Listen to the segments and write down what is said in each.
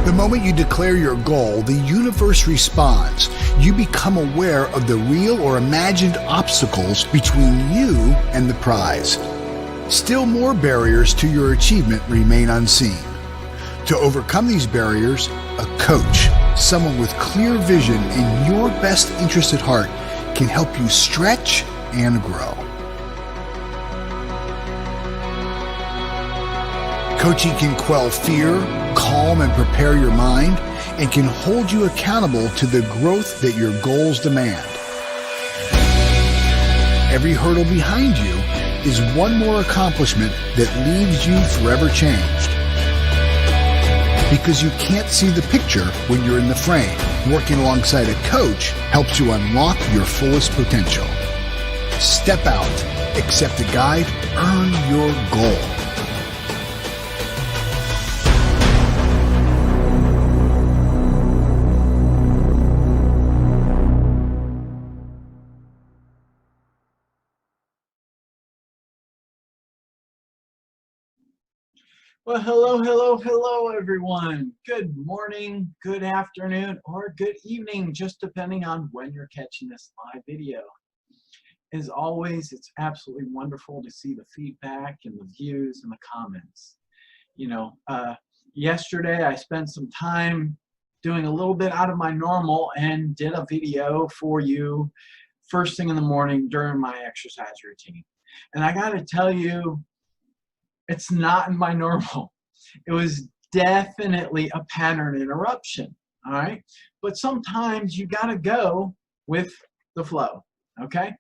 The moment you declare your goal, the universe responds. You become aware of the real or imagined obstacles between you and the prize. Still more barriers to your achievement remain unseen. To overcome these barriers, a coach, someone with clear vision and your best interest at heart, can help you stretch and grow. Coaching can quell fear, calm and prepare your mind, and can hold you accountable to the growth that your goals demand. Every hurdle behind you is one more accomplishment that leaves you forever changed. Because you can't see the picture when you're in the frame, working alongside a coach helps you unlock your fullest potential. Step out, accept a guide, earn your goal. Well, hello, everyone. Good morning, good afternoon, or good evening, just depending on when you're catching this live video. As always, it's absolutely wonderful to see the feedback and the views and the comments. Yesterday I spent some time doing a little bit out of my normal and did a video for you first thing in the morning during my exercise routine. And I got to tell you, it's not in my normal. It was definitely a pattern interruption, all right? But sometimes you gotta go with the flow, okay?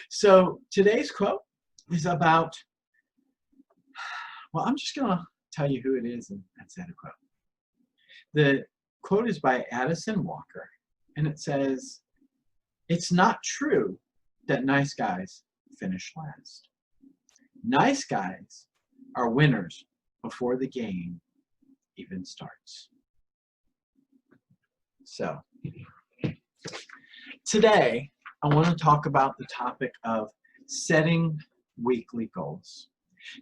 So today's quote is about, well, I'm just gonna tell you who it is and that's that quote. The quote is by Addison Walker, and it says, "It's not true that nice guys finish last. Nice guys are winners before the game even starts." So today I want to talk about the topic of setting weekly goals.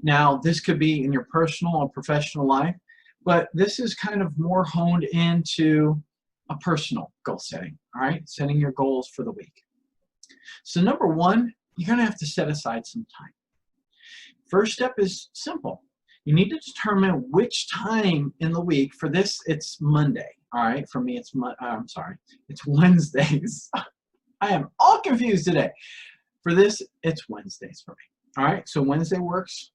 Now, this could be in your personal or professional life, but this is kind of more honed into a personal goal setting, all right? Setting your goals for the week. So number one, you're going to have to set aside some time. First step is simple. You need to determine which time in the week. For this, it's Monday. All right. For me, it's it's Wednesdays. I am all confused today. For this, it's Wednesdays for me. All right. So Wednesday works.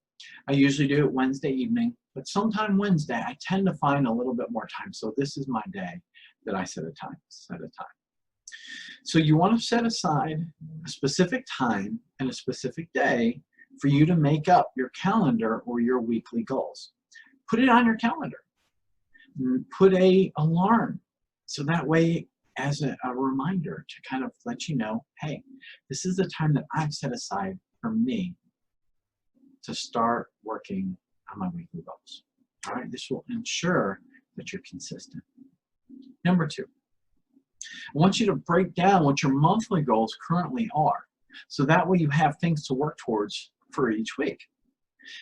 I usually do it Wednesday evening, but sometime Wednesday, I tend to find a little bit more time. So this is my day that I set a time. So you want to set aside a specific time and a specific day for you to make up your calendar or your weekly goals. Put it on your calendar. Put an alarm, so that way as a reminder to kind of let you know, hey, this is the time that I've set aside for me to start working on my weekly goals. All right, this will ensure that you're consistent. Number two, I want you to break down what your monthly goals currently are, so that way you have things to work towards for each week.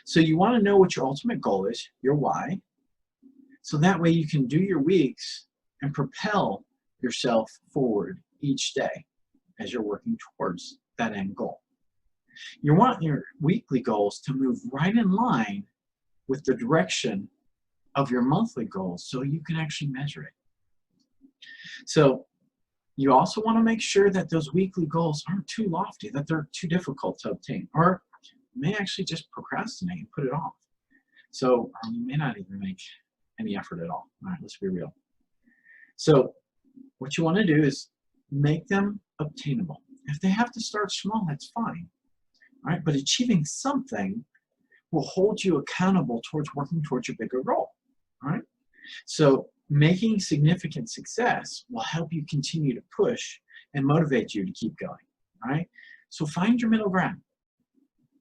So you want to know what your ultimate goal is, your why, so that way you can do your weeks and propel yourself forward each day as you're working towards that end goal. You want your weekly goals to move right in line with the direction of your monthly goals so you can actually measure it. So you also want to make sure that those weekly goals aren't too lofty, that they're too difficult to obtain, or you may actually just procrastinate and put it off. So you may not even make any effort at all. All right, let's be real. So what you want to do is make them obtainable. If they have to start small, that's fine. All right, but achieving something will hold you accountable towards working towards your bigger goal. All right, so making significant success will help you continue to push and motivate you to keep going. All right, so find your middle ground.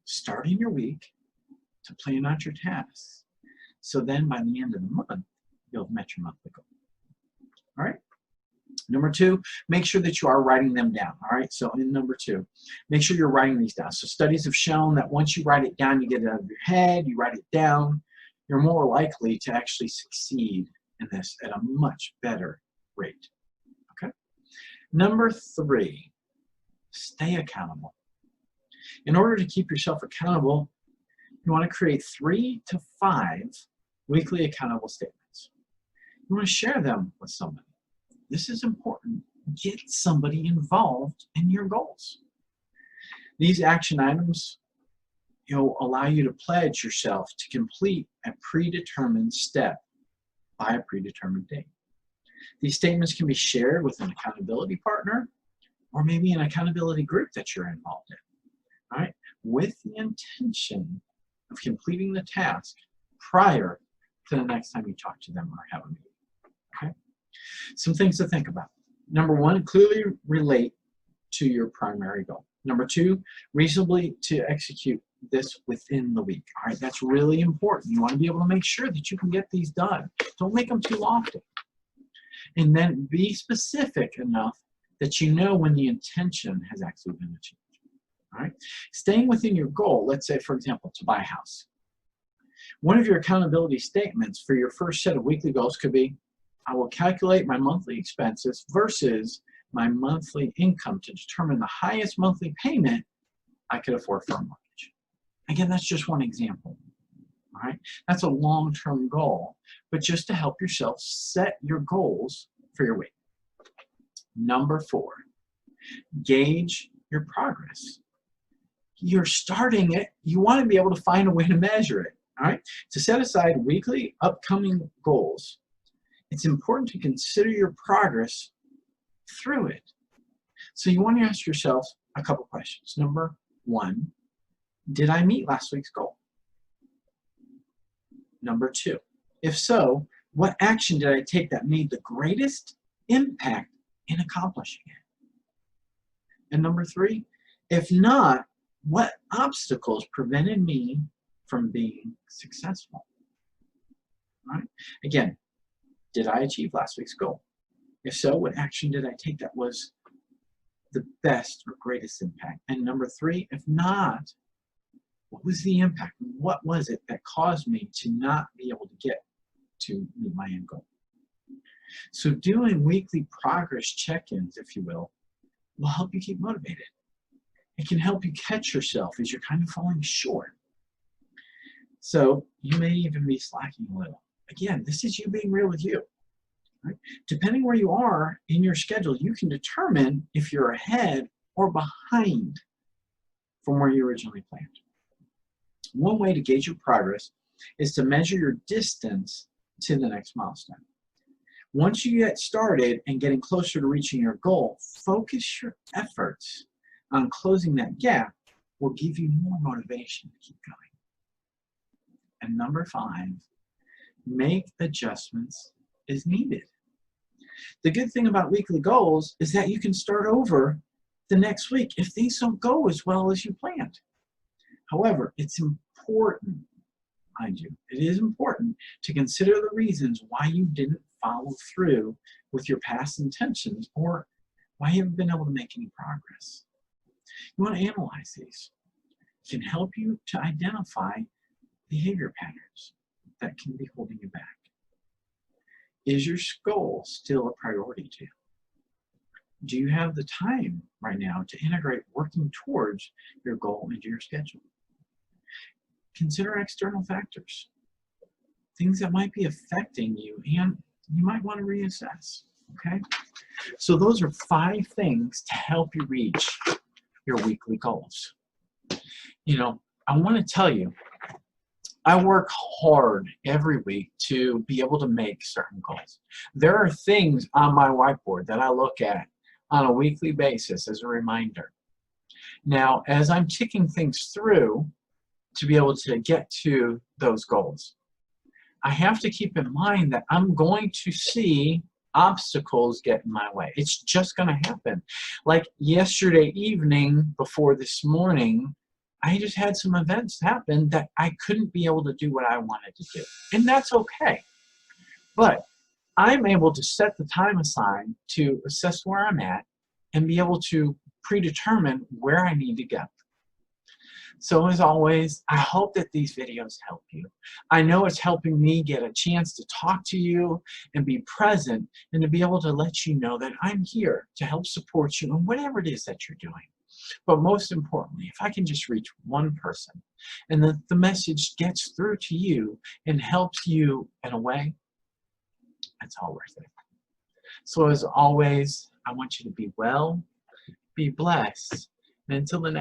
Starting your week to plan out your tasks. So then by the end of the month, you'll have met your monthly goal. All right. Number two, make sure that you are writing them down. All right. So in number two, make sure you're writing these down. So studies have shown that once you write it down, you get it out of your head, you write it down, you're more likely to actually succeed in this at a much better rate. Okay. Number 3, stay accountable. In order to keep yourself accountable, you want to create 3 to 5 weekly accountable statements. You want to share them with somebody. This is important. Get somebody involved in your goals. These action items, allow you to pledge yourself to complete a predetermined step by a predetermined date. These statements can be shared with an accountability partner or maybe an accountability group that you're involved in, all right, with the intention of completing the task prior to the next time you talk to them or have a meeting. Okay? Some things to think about. Number 1, clearly relate to your primary goal. Number 2, reasonably to execute this within the week. All right, that's really important. You want to be able to make sure that you can get these done. Don't make them too lofty. And then be specific enough that you know when the intention has actually been achieved. All right, staying within your goal, let's say, for example, to buy a house. One of your accountability statements for your first set of weekly goals could be, I will calculate my monthly expenses versus my monthly income to determine the highest monthly payment I could afford for a mortgage. Again, that's just one example. All right, that's a long-term goal, but just to help yourself set your goals for your week. Number 4, gauge your progress. You're starting it, you want to be able to find a way to measure it. All right, to set aside weekly upcoming goals, it's important to consider your progress through it. So you want to ask yourself a couple questions. Number 1, did I meet last week's goal? Number 2, if so, what action did I take that made the greatest impact in accomplishing it? And number 3, if not, what obstacles prevented me from being successful? All right? Again, did I achieve last week's goal? If so, what action did I take that was the best or greatest impact? And number 3, if not, what was the impact? What was it that caused me to not be able to get to meet my end goal? So doing weekly progress check-ins, if you will help you keep motivated. It can help you catch yourself as you're kind of falling short. So you may even be slacking a little. Again, this is you being real with you. Right? Depending where you are in your schedule, you can determine if you're ahead or behind from where you originally planned. One way to gauge your progress is to measure your distance to the next milestone. Once you get started and getting closer to reaching your goal, focus your efforts on closing that gap will give you more motivation to keep going. And number 5, make adjustments as needed. The good thing about weekly goals is that you can start over the next week if things don't go as well as you planned. However, it's important, mind you, it is important to consider the reasons why you didn't follow through with your past intentions or why you haven't been able to make any progress. You want to analyze these. It can help you to identify behavior patterns that can be holding you back. Is your goal still a priority to you? Do you have the time right now to integrate working towards your goal into your schedule? Consider external factors, things that might be affecting you, and you might want to reassess, okay? So those are 5 things to help you reach your weekly goals. I want to tell you, I work hard every week to be able to make certain goals. There are things on my whiteboard that I look at on a weekly basis as a reminder. Now, as I'm ticking things through to be able to get to those goals, I have to keep in mind that I'm going to see obstacles get in my way. It's just going to happen. Like yesterday evening before this morning, I just had some events happen that I couldn't be able to do what I wanted to do. And that's okay. But I'm able to set the time aside to assess where I'm at and be able to predetermine where I need to go. So as always, I hope that these videos help you. I know it's helping me get a chance to talk to you and be present and to be able to let you know that I'm here to help support you in whatever it is that you're doing. But most importantly, if I can just reach one person and the message gets through to you and helps you in a way, it's all worth it. So as always, I want you to be well, be blessed, and until the next